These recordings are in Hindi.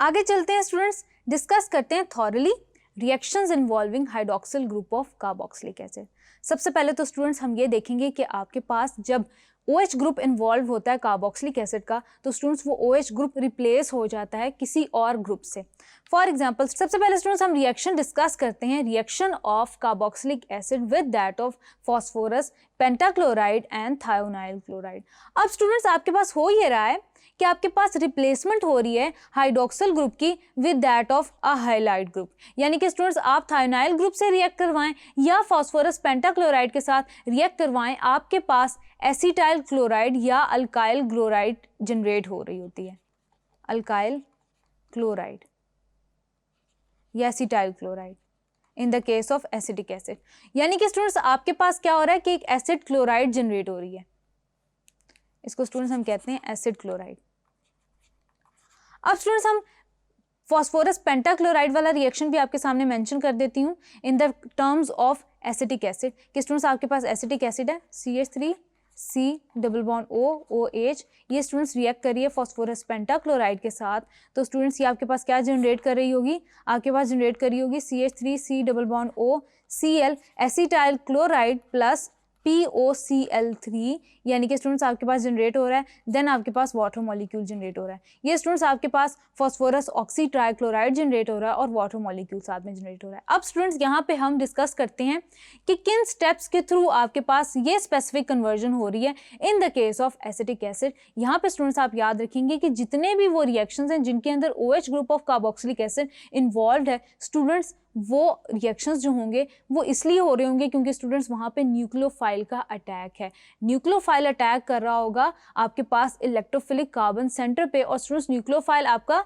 आगे चलते हैं स्टूडेंट्स, डिस्कस करते हैं thoroughly reactions involving hydroxyl group of carboxylic acid. सबसे पहले तो स्टूडेंट्स हम ये देखेंगे कि आपके पास जब OH ग्रुप इन्वॉल्व होता है कार्बोक्सिलिक एसिड का, तो स्टूडेंट्स वो OH ग्रुप रिप्लेस हो जाता है किसी और ग्रुप से। फॉर एग्जाम्पल, सबसे पहले स्टूडेंट्स हम रिएक्शन डिस्कस करते हैं, reaction of carboxylic acid with that of phosphorus pentachloride and thionyl chloride. अब स्टूडेंट्स आपके पास हो ये रहा है कि आपके पास रिप्लेसमेंट हो रही है हाइड्रोक्सिल ग्रुप की with that of a halide group, यानी कि स्टूडेंट्स आप थायोनाइल ग्रुप से रिएक्ट करवाएं या फॉस्फोरस पेंटाक्लोराइड के साथ रिएक्ट करवाएं, आपके पास एसिटाइल क्लोराइड या अल्काइल क्लोराइड जनरेट हो रही होती है, अल्काइल क्लोराइड या acetyl chloride in the case of acetic acid. यानी कि स्टूडेंट्स आपके पास क्या हो रहा है कि एक एसिड क्लोराइड जनरेट हो रही है, इसको स्टूडेंट्स हम कहते हैं एसिड क्लोराइड। अब स्टूडेंट्स हम फॉस्फोरस पेंटाक्लोराइड वाला रिएक्शन भी आपके सामने मेंशन कर देती हूँ in the terms of acetic acid कि स्टूडेंट्स आपके पास एसिटिक एसिड है CH3C डबल बॉन्ड OH, ये स्टूडेंट्स रिएक्ट करिए फॉस्फोरस पेंटाक्लोराइड के साथ, तो स्टूडेंट्स ये आपके पास क्या जनरेट कर रही होगी, आपके पास जनरेट करी होगी CH3C double bond OCl acetyl chloride plus POCl3, यानी कि स्टूडेंट्स आपके पास जनरेट हो रहा है, देन आपके पास वाटर मॉलिक्यूल जनरेट हो रहा है। ये स्टूडेंट्स आपके पास फॉस्फोरस ऑक्सी ट्राइक्लोराइड जनरेट हो रहा है और वाटर मॉलिक्यूल साथ में जनरेट हो रहा है। अब स्टूडेंट्स यहाँ पे हम डिस्कस करते हैं कि किन स्टेप्स के थ्रू आपके पास ये स्पेसिफिक कन्वर्जन हो रही है in the case of acetic acid. यहाँ पे स्टूडेंट्स आप याद रखेंगे कि जितने भी वो रिएक्शंस हैं जिनके अंदर OH group of carboxylic acid involve है, स्टूडेंट्स वो रिएक्शंस जो होंगे वो इसलिए हो रहे होंगे क्योंकि स्टूडेंट्स वहाँ पे न्यूक्लियोफाइल का अटैक है, न्यूक्लियोफाइल अटैक कर रहा होगा आपके पास इलेक्ट्रोफिलिक कार्बन सेंटर पे, और स्टूडेंट्स न्यूक्लियोफाइल आपका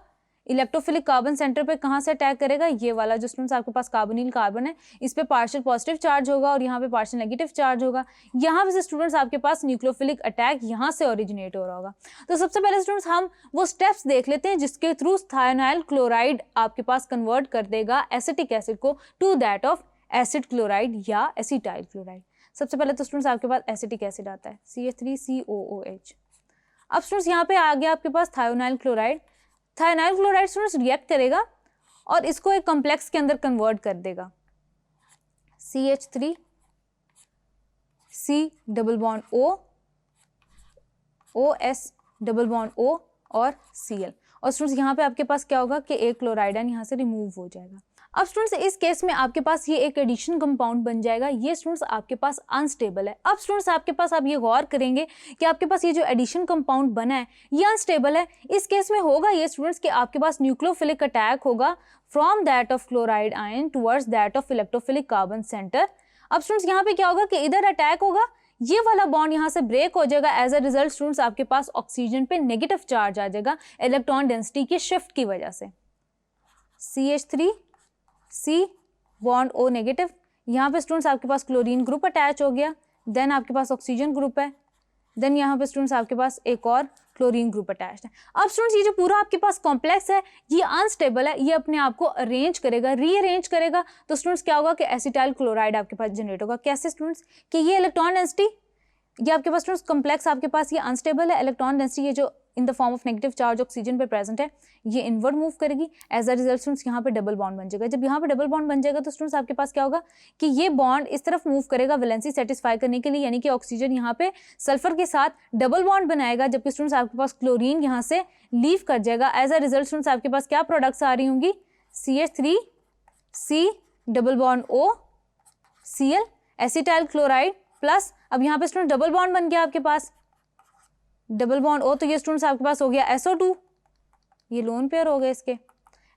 इलेक्ट्रोफिलिक कार्बन सेंटर पे कहाँ से अटैक करेगा, ये वाला जो स्टूडेंट्स आपके पास कार्बोनिल कार्बन है, इस पे पार्शियल पॉजिटिव चार्ज होगा और यहाँ पे पार्शियल नेगेटिव चार्ज होगा। यहाँ पे से स्टूडेंट्स आपके पास न्यूक्लियोफिलिक अटैक यहाँ से ओरिजिनेट हो रहा होगा। तो सबसे पहले स्टूडेंट्स हम वो स्टेप्स देख लेते हैं जिसके थ्रू थायोनाइल क्लोराइड आपके पास कन्वर्ट कर देगा एसिटिक एसिड को to that of acid chloride या एसिटाइल क्लोराइड। सबसे पहले तो स्टूडेंट्स आपके पास एसिटिक एसिड आता है CH3COOH। अब स्टूडेंट्स यहाँ पे आ गया आपके पास thionyl chloride. Thionyl chloride students react करेगा और इसको एक कॉम्प्लेक्स के अंदर कन्वर्ट कर देगा, CH3C double bond OS double bond O और Cl, और स्टूडेंट्स यहाँ पे आपके पास क्या होगा कि एक क्लोराइड आयन यहाँ से रिमूव हो जाएगा। अब स्टूडेंट्स इस केस में आपके पास ये एक एडिशन कंपाउंड बन जाएगा, ये स्टूडेंट्स आपके पास अनस्टेबल है। अब स्टूडेंट्स आपके पास आप ये गौर करेंगे कि आपके पास ये जो एडिशन कंपाउंड बना है ये अनस्टेबल है। इस केस में होगा ये स्टूडेंट्स कि आपके पास न्यूक्लियोफिलिक अटैक होगा from that of chloride ion towards that of electrophilic carbon centre. अब स्टूडेंट्स यहाँ पे क्या होगा कि इधर अटैक होगा, ये वाला बॉन्ड यहाँ से ब्रेक हो जाएगा, एज अ रिजल्ट स्टूडेंट्स आपके पास ऑक्सीजन पे नेगेटिव चार्ज आ जाएगा इलेक्ट्रॉन डेंसिटी की शिफ्ट की वजह से। CH3C बॉन्ड O नेगेटिव, यहाँ पे स्टूडेंट्स आपके पास क्लोरीन ग्रुप अटैच हो गया, देन आपके पास ऑक्सीजन ग्रुप है, देन यहाँ पे स्टूडेंट्स आपके पास एक और क्लोरीन ग्रुप अटैच है। अब स्टूडेंट्स ये जो पूरा आपके पास कॉम्प्लेक्स है ये अनस्टेबल है, ये अपने आप को अरेंज करेगा, रीअरेंज करेगा, तो स्टूडेंट्स क्या होगा कि एसिटाइल क्लोराइड आपके पास जनरेट होगा। कैसे स्टूडेंट्स कि ये इलेक्ट्रॉन डेंसिटी, ये आपके पास स्टूडेंट्स कॉम्प्लेक्स आपके पास ये अनस्टेबल है, इलेक्ट्रॉन डेंसिटी ये जो in the form of negative charge oxygen पे प्रेजेंट है ये इनवर्ड मूव करेगी, एज अ रिजल्ट स्टूडेंट्स यहाँ पे डबल बॉन्ड बन जाएगा। जब यहाँ पे डबल बॉन्ड बन जाएगा तो स्टूडेंट्स आपके पास क्या होगा कि ये बॉन्ड इस तरफ मूव करेगा वैलेंसी सेटिस्फाई करने के लिए, यानी कि ऑक्सीजन यहाँ पे सल्फर के साथ डबल बॉन्ड बनाएगा, जबकि स्टूडेंट्स आपके पास क्लोरीन यहाँ से लीव कर जाएगा। एज अ रिजल्ट स्टूडेंट्स आपके पास क्या प्रोडक्ट्स आ रही होंगी, CH3C double bond OCl acetyl chloride plus, अब यहाँ पे स्टूडेंट डबल बॉन्ड बन गया आपके पास, डबल बॉन्ड O, तो ये स्टूडेंट्स आपके पास हो गया SO2, ये लोन पेयर हो गए इसके,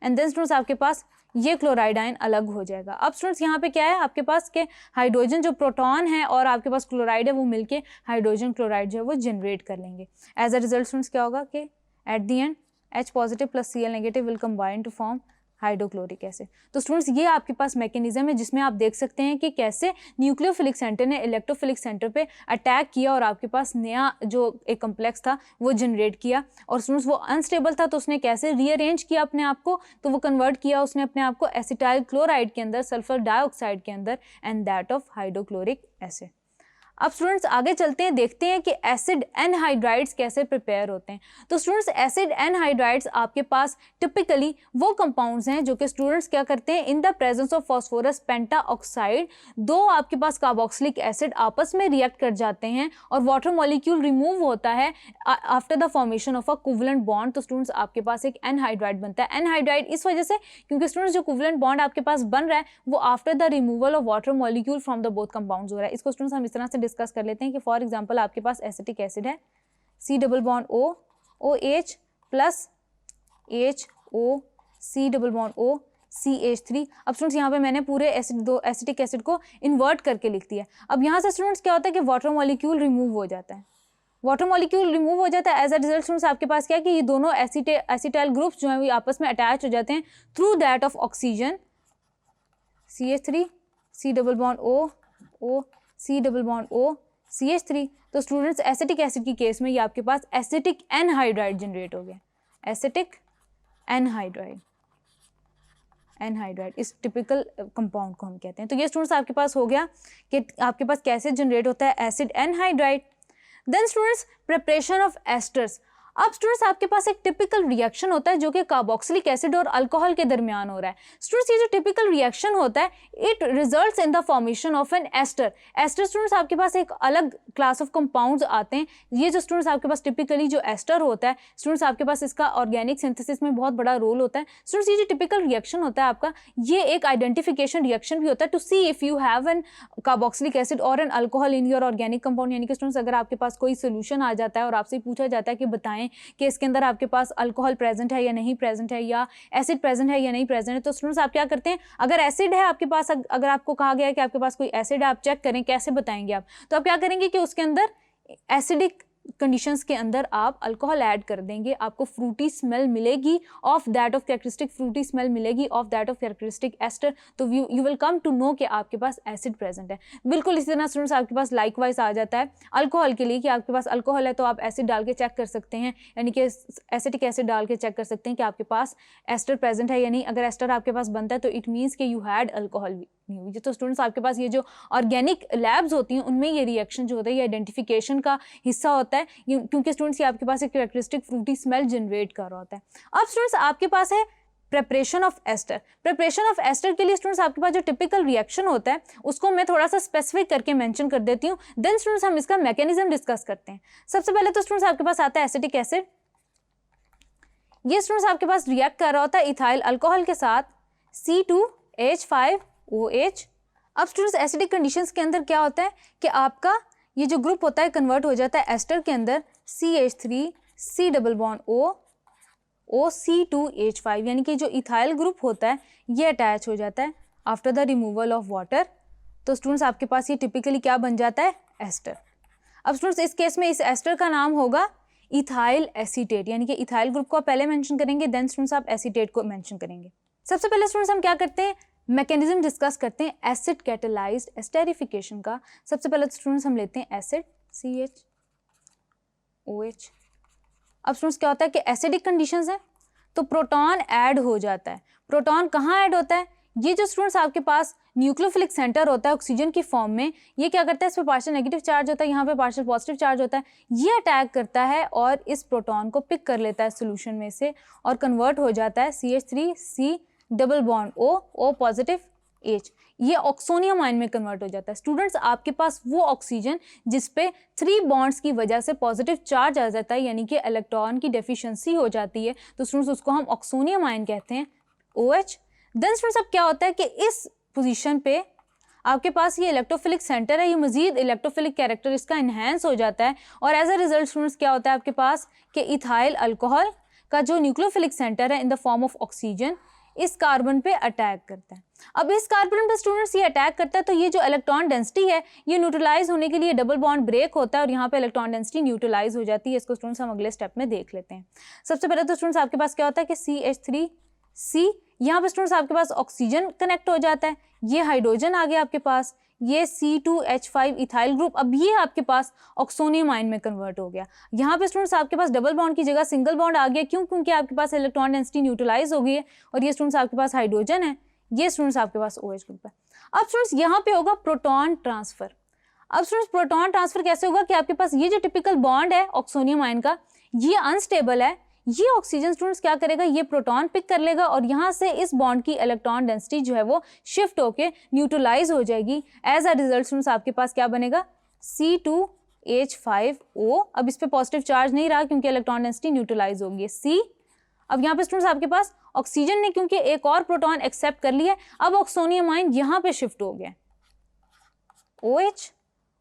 एंड देन स्टूडेंट्स आपके पास ये क्लोराइड आयन अलग हो जाएगा। अब स्टूडेंट्स यहाँ पे क्या है आपके पास के हाइड्रोजन जो प्रोटॉन है और आपके पास क्लोराइड है वो मिलके हाइड्रोजन क्लोराइड जो है वो जनरेट कर लेंगे। एज अ रिजल्ट स्टूडेंट्स क्या होगा कि at the end H positive plus Cl negative will combine to form hydrochloric acid. तो स्टूडेंट्स ये आपके पास मैकेनिज्म है जिसमें आप देख सकते हैं कि कैसे न्यूक्लियोफिलिक सेंटर ने इलेक्ट्रोफिलिक सेंटर पे अटैक किया और आपके पास नया जो एक कॉम्प्लेक्स था वो जनरेट किया, और स्टूडेंट्स वो अनस्टेबल था तो उसने कैसे रीअरेंज किया अपने आप को, तो वो कन्वर्ट किया उसने अपने आप को एसिटाइल क्लोराइड के अंदर, सल्फर डाइऑक्साइड के अंदर, and that of hydrochloric acid. अब स्टूडेंट्स आगे चलते हैं, देखते हैं कि एसिड एनहाइड्राइड्स कैसे प्रिपेयर होते हैं। तो स्टूडेंट्स एसिड एनहाइड्राइड्स आपके पास टिपिकली वो कंपाउंड्स हैं जो कि स्टूडेंट्स क्या करते हैं, in the presence of phosphorus pentoxide दो आपके पास कार्बोक्सिलिक एसिड आपस में रिएक्ट कर जाते हैं और वाटर मॉलिक्यूल रिमूव होता है after the formation of a covalent bond. तो स्टूडेंट्स आपके पास एक एनहाइड्राइड बनता है। एनहाइड्राइड इस वजह से क्योंकि स्टूडेंट्स जो कोवलेंट बॉन्ड आपके पास बन रहा है वो after the removal of water molecule from the both compounds हो रहा है। इसको स्टूडेंट्स हम इस तरह से डिस्कस कर लेते हैं कि फॉर एग्जांपल आपके पास एसिटिक एसिड है, C double bond O OH plus HO C double bond O CH3। अब स्टूडेंट्स यहाँ पे मैंने पूरे दो एसिटिक एसिड को इन्वर्ट करके लिख दिया। अब यहाँ से स्टूडेंट्स क्या होता है कि वाटर मॉलिक्यूल रिमूव हो जाता है, वाटर मॉलिक्यूल रिमूव हो जाता है। एज अ रिजल्ट स्टूडेंट्स आपके पास क्या है कि ये दोनों एसिटाइल ग्रुप्स जो हैं वो आपस में अटैच हो जाते हैं through that of oxygen CH3 C double bond O C double bond O CH3। तो स्टूडेंट्स एसिटिक एसिड की केस में ये आपके पास एसिटिक एनहाइड्राइड जनरेट हो गया, एसिटिक एनहाइड्राइड, एनहाइड्राइड इस टिपिकल कंपाउंड को हम कहते हैं। तो ये स्टूडेंट्स आपके पास हो गया कि आपके पास कैसे जनरेट होता है acid anhydride. Then students preparation of esters. अब स्टूडेंट्स आपके पास एक टिपिकल रिएक्शन होता है जो कि कार्बोक्सिलिक एसिड और अल्कोहल के दरमियान हो रहा है। स्टूडेंट्स ये जो टिपिकल रिएक्शन होता है it results in the formation of an ester. Ester students आपके पास एक अलग क्लास ऑफ कंपाउंड्स आते हैं। ये जो स्टूडेंट्स आपके पास टिपिकली जो एस्टर होता है स्टूडेंट्स आपके पास इसका ऑर्गेनिक सिंथेसिस में बहुत बड़ा रोल होता है। स्टूडेंट्स ये जो टिपिकल रिएक्शन होता है आपका ये एक आइडेंटिफिकेशन रिएक्शन भी होता है to see if you have an carboxylic acid और an alcohol in your organic compound. यानी कि स्टूडेंट्स अगर आपके पास कोई सोल्यूशन आ जाता है और आपसे पूछा जाता है कि बताएं कि इसके अंदर आपके पास अल्कोहल प्रेजेंट है या नहीं प्रेजेंट है या एसिड प्रेजेंट है या नहीं प्रेजेंट है, तो स्टूडेंट्स आप क्या करते हैं, अगर एसिड है आपके पास, अगर आपको कहा गया है कि आपके पास कोई एसिड है आप चेक करें, कैसे बताएंगे आप, तो आप क्या करेंगे कि उसके अंदर एसिडिक कंडीशंस के अंदर आप अल्कोहल ऐड कर देंगे, आपको फ्रूटी स्मेल मिलेगी of that of characteristic fruity smell मिलेगी of that of characteristic ester. तो you will come to know कि आपके पास एसिड प्रेजेंट है। बिल्कुल इसी तरह स्टूडेंट्स आपके पास लाइकवाइज आ जाता है अल्कोहल के लिए कि आपके पास अल्कोहल है तो आप एसिड डाल के चेक कर सकते हैं, यानी कि एसिटिक एसिड डाल के चेक कर सकते हैं कि आपके पास एस्टर प्रेजेंट है या नहीं। अगर एस्टर आपके पास बनता है तो इट मीन्स कि यू हैड अल्कोहल नहीं हुई। तो स्टूडेंट्स आपके पास ये जो ऑर्गेनिक लैब्स होती हैं उनमें ये रिएक्शन जो होता है ये आइडेंटिफिकेशन का हिस्सा होता है, क्योंकि स्टूडेंट्स ये आपके पास एक कैरेक्टरिस्टिक फ्रूटी स्मेल जनरेट कर रहा होता है। अब स्टूडेंट्स आपके पास है preparation of ester. Preparation of ester के लिए स्टूडेंट्स आपके पास जो टिपिकल रिएक्शन होता है उसको मैं थोड़ा सा स्पेसिफिक करके मेंशन कर देती हूँ। देन स्टूडेंट्स हम इसका मैकेनिज्म डिस्कस करते हैं। सबसे पहले तो स्टूडेंट्स आपके पास आता है एसिटिक एसिड। ये स्टूडेंट्स आपके पास रिएक्ट कर रहा होता है इथाइल अल्कोहल के साथ C2H5OH। अब स्टूडेंट्स एसिडिक कंडीशंस के अंदर क्या होता है कि आपका ये जो ग्रुप होता है कन्वर्ट हो जाता है एस्टर के अंदर CH3 C double bond O C2H5, यानी कि जो इथाइल ग्रुप होता है ये अटैच हो जाता है after the removal of water. तो स्टूडेंट्स आपके पास ये टिपिकली क्या बन जाता है एस्टर। अब स्टूडेंट्स इस केस में इस एस्टर का नाम होगा इथाइल एसीटेट, यानी कि इथाइल ग्रुप को आप पहले मेंशन करेंगे देन स्टूडेंट्स आप एसीटेट को मेंशन करेंगे। सबसे पहले स्टूडेंट्स हम क्या करते हैं, मैकेनिज्म डिस्कस करते हैं एसिड कैटेलाइज्ड एस्टेरिफिकेशन का। सबसे पहले स्टूडेंट्स हम लेते हैं एसिड CHOH। अब स्टूडेंट्स क्या होता है कि एसिडिक कंडीशंस हैं तो प्रोटॉन ऐड हो जाता है। प्रोटॉन कहाँ ऐड होता है, ये जो स्टूडेंट्स आपके पास न्यूक्लियोफिलिक सेंटर होता है ऑक्सीजन की फॉर्म में, ये क्या करता है, इस पे पार्शियल नेगेटिव चार्ज होता है, यहाँ पे पार्शियल पॉजिटिव चार्ज होता है, ये अटैक करता है और इस प्रोटॉन को पिक कर लेता है सोल्यूशन में से और कन्वर्ट हो जाता है CH3C double bond O positive H, ये ऑक्सोनियम आयन में कन्वर्ट हो जाता है। स्टूडेंट्स आपके पास वो ऑक्सीजन जिस पे 3 बॉन्ड्स की वजह से पॉजिटिव चार्ज आ जाता है, यानी कि इलेक्ट्रॉन की डेफिशिएंसी हो जाती है, तो स्टूडेंट्स उसको हम ऑक्सोनियम आयन कहते हैं OH। देन स्टूडेंट्स अब क्या होता है कि इस पोजीशन पे आपके पास ये इलेक्ट्रोफिलिक सेंटर है, ये मजीद इलेक्ट्रोफिलिक कैरेक्टर इसका इन्हेंस हो जाता है और एज अ रिजल्ट स्टूडेंट्स क्या होता है आपके पास कि इथाइल अल्कोहल का जो न्यूक्लियोफिलिक सेंटर है in the form of oxygen इस कार्बन पे अटैक करता है। अब इस कार्बन पे स्टूडेंट्स ये अटैक करता है तो ये जो इलेक्ट्रॉन डेंसिटी है ये न्यूट्रलाइज होने के लिए डबल बॉन्ड ब्रेक होता है और यहाँ पे इलेक्ट्रॉन डेंसिटी न्यूट्रलाइज हो जाती है। इसको स्टूडेंट्स हम अगले स्टेप में देख लेते हैं। सबसे पहले तो स्टूडेंट्स आपके पास क्या होता है कि CH3C, यहाँ पे स्टूडेंट्स आपके पास ऑक्सीजन कनेक्ट हो जाता है, ये हाइड्रोजन आ गया आपके पास, ये C2H5 इथाइल ग्रुप अब ये आपके पास ऑक्सोनियम आयन में कन्वर्ट हो गया। यहाँ पे स्टूडेंट्स आपके पास डबल बॉन्ड की जगह सिंगल बॉन्ड आ गया, क्यों, क्योंकि आपके पास इलेक्ट्रॉन डेंसिटी न्यूट्रलाइज हो गई है और ये स्टूडेंट्स आपके पास हाइड्रोजन है, ये स्टूडेंट्स आपके पास OH ग्रुप है। अब स्टूडेंट्स यहाँ पे होगा प्रोटॉन ट्रांसफर। अब स्टूडेंट्स प्रोटॉन ट्रांसफर कैसे होगा कि आपके पास ये जो टिपिकल बॉन्ड है ऑक्सोनियम आयन का, ये अनस्टेबल है, ये ऑक्सीजन स्टूडेंट्स क्या करेगा, ये प्रोटॉन पिक कर लेगा और यहाँ से इस बॉन्ड की इलेक्ट्रॉन डेंसिटी जो है वो शिफ्ट होके न्यूट्रलाइज हो जाएगी। एज अ रिजल्ट स्टूडेंट्स आपके पास क्या बनेगा, C2H5O। अब इस पे पॉजिटिव चार्ज नहीं रहा क्योंकि इलेक्ट्रॉन डेंसिटी न्यूट्रलाइज होगी C। अब यहाँ पे स्टूडेंट्स आपके पास ऑक्सीजन ने क्योंकि एक और प्रोटॉन एक्सेप्ट कर लिया, अब ऑक्सोनियम आयन यहाँ पे शिफ्ट हो गया OH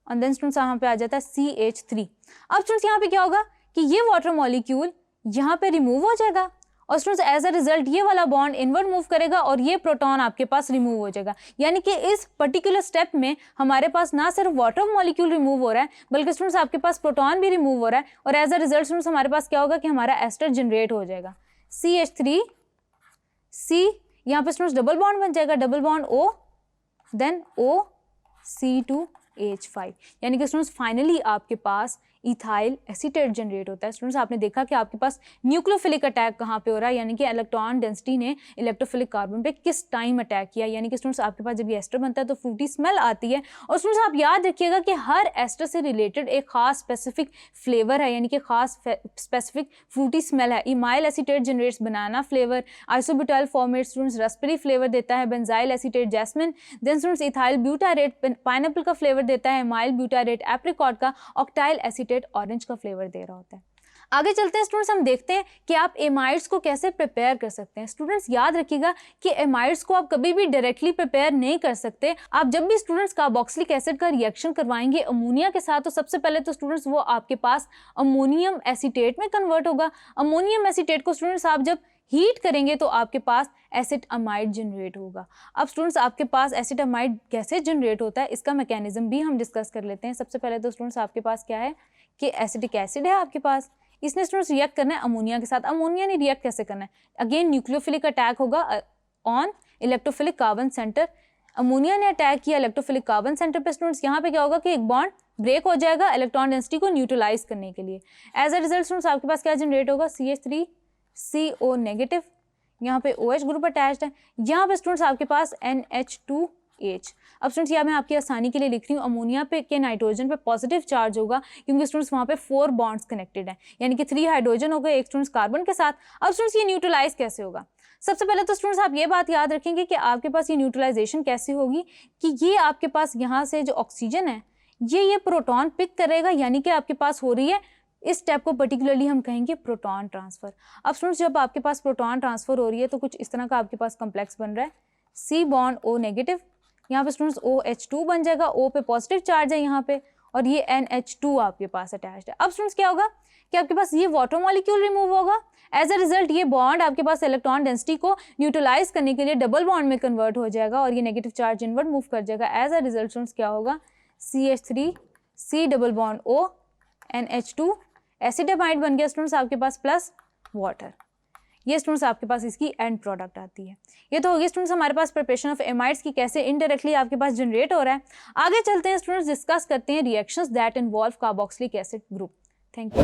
और देन स्टूडेंट्स यहाँ पे आ जाता है CH3। अब स्टूडेंट्स यहाँ पे क्या होगा कि ये वाटर मॉलिक्यूल यहाँ पे रिमूव हो जाएगा और स्टूडेंट्स एज अ रिजल्ट ये वाला बॉन्ड इनवर्ड मूव करेगा और ये प्रोटॉन आपके पास रिमूव हो जाएगा। यानी कि इस पर्टिकुलर स्टेप में हमारे पास ना सिर्फ वाटर मॉलिक्यूल रिमूव हो रहा है बल्कि स्टूडेंट्स आपके पास प्रोटॉन भी रिमूव हो रहा है और एज अ रिजल्ट स्टूडेंट्स हमारे पास क्या होगा कि हमारा एस्टर जनरेट हो जाएगा CH3 C। यहाँ पे स्टूडेंट्स डबल बॉन्ड बन जाएगा, double bond O then O C2H5। यानी कि स्टूडेंट्स फाइनली आपके पास इथाइल एसीटेट जनरेट होता है। स्टूडेंट्स आपने देखा कि आपके पास न्यूक्लियोफिलिक अटैक कहाँ पे हो रहा है, यानी कि इलेक्ट्रॉन डेंसिटी ने इलेक्ट्रोफिलिक कार्बन पे किस टाइम अटैक किया। यानी कि स्टूडेंट्स आपके पास जब ये एस्टर बनता है तो फ्रूटी स्मेल आती है। और स्टूडेंट्स आप याद रखिएगा कि हर एस्टर से रिलेटेड एक खास स्पेसिफिक फ्लेवर है, यानी कि खास स्पेसिफिक फ्रूटी स्मेल है। Amyl acetate generates banana flavour, isobutyl formate students raspberry flavour देता है, benzyl acetate jasmine, then students ethyl butyrate pineapple का फ्लेवर देता है, माइल ब्यूटारेट एप्रिकॉट का, ऑक्टाइल एसीटेट ऑरेंज का फ्लेवर दे रहा होता है। आगे चलते हैं स्टूडेंट्स, हम देखते हैं कि आप एमाइड्स को कैसे प्रिपेयर कर सकते हैं। स्टूडेंट्स याद रखिएगा कि एमाइड्स को आप कभी भी डायरेक्टली प्रिपेयर नहीं कर सकते। आप जब भी स्टूडेंट्स कार्बोक्सिलिक एसिड का रिएक्शन करवाएंगे अमोनिया के साथ तो सबसे पहले तो स्टूडेंट्स वो आपके पास अमोनियम एसीटेट में कन्वर्ट होगा। अमोनियम एसीटेट को स्टूडेंट्स आप जब हीट करेंगे तो आपके पास एसिड अमाइड जनरेट होगा। अब स्टूडेंट्स आपके पास एसिड अमाइड कैसे जनरेट होता है इसका मैकेनिज्म भी हम डिस्कस कर लेते हैं। सबसे पहले तो स्टूडेंट्स आपके पास क्या है कि एसिटिक एसिड है आपके पास, इसने स्टूडेंट्स रिएक्ट करना है अमोनिया के साथ। अमोनिया ने रिएक्ट कैसे करना है, अगेन न्यूक्लियोफिलिक अटैक होगा on electrophilic carbon centre. Ammonia ने अटैक किया इलेक्ट्रोफिलिक कार्बन सेंटर पे। स्टूडेंट्स यहाँ पे क्या होगा कि एक बॉन्ड ब्रेक हो जाएगा इलेक्ट्रॉन डेंसिटी को न्यूट्रलाइज करने के लिए। एज अ रिजल्ट स्टूडेंट्स आपके पास क्या जनरेट होगा, CH3CO नेगेटिव, यहाँ पे OH ग्रुप अटैच्ड है, यहाँ पे स्टूडेंट्स आपके पास NH2H। अब स्टूडेंट्स यहाँ मैं आपकी आसानी के लिए लिख रही हूँ, अमोनिया पे के नाइट्रोजन पे पॉजिटिव चार्ज होगा क्योंकि स्टूडेंट्स वहाँ पे 4 बॉन्ड्स कनेक्टेड हैं, यानी कि 3 हाइड्रोजन हो गए, एक स्टूडेंट्स कार्बन के साथ। अब स्टूडेंट्स ये न्यूट्रलाइज कैसे होगा, सबसे पहले तो स्टूडेंट्स आप ये बात याद रखेंगे कि आपके पास ये न्यूट्रलाइजेशन कैसे होगी कि ये आपके पास यहाँ से जो ऑक्सीजन है ये प्रोटॉन पिक करेगा, यानी कि आपके पास हो रही है इस स्टेप को पर्टिकुलरली हम कहेंगे प्रोटॉन ट्रांसफर। अब स्टूडेंट्स जब आपके पास प्रोटॉन ट्रांसफर हो रही है तो कुछ इस तरह का आपके पास कॉम्प्लेक्स बन रहा है, C बॉन्ड O नेगेटिव, यहाँ पे स्टूडेंट्स OH2 बन जाएगा, O पे पॉजिटिव चार्ज है यहाँ पे और ये NH2 आपके पास अटैच्ड है। अब स्टूडेंट्स क्या होगा कि आपके पास ये वाटर मॉलिक्यूल रिमूव होगा। एज अ रिजल्ट ये बॉन्ड आपके पास इलेक्ट्रॉन डेंसिटी को न्यूट्रलाइज करने के लिए डबल बॉन्ड में कन्वर्ट हो जाएगा और ये नेगेटिव चार्ज इनवर्ड मूव कर जाएगा। एज अ रिजल्ट स्टूडेंट्स क्या होगा, CH3C double bond O NH2 acid amide बन गया स्टूडेंट्स आपके पास प्लस वाटर। ये स्टूडेंट्स आपके पास इसकी एंड प्रोडक्ट आती है। ये तो होगी स्टूडेंट्स हमारे पास प्रिपरेशन ऑफ एमाइड्स की कैसे इनडायरेक्टली आपके पास जनरेट हो रहा है। आगे चलते हैं स्टूडेंट्स, डिस्कस करते हैं reactions that involve carboxylic acid group. Thank you.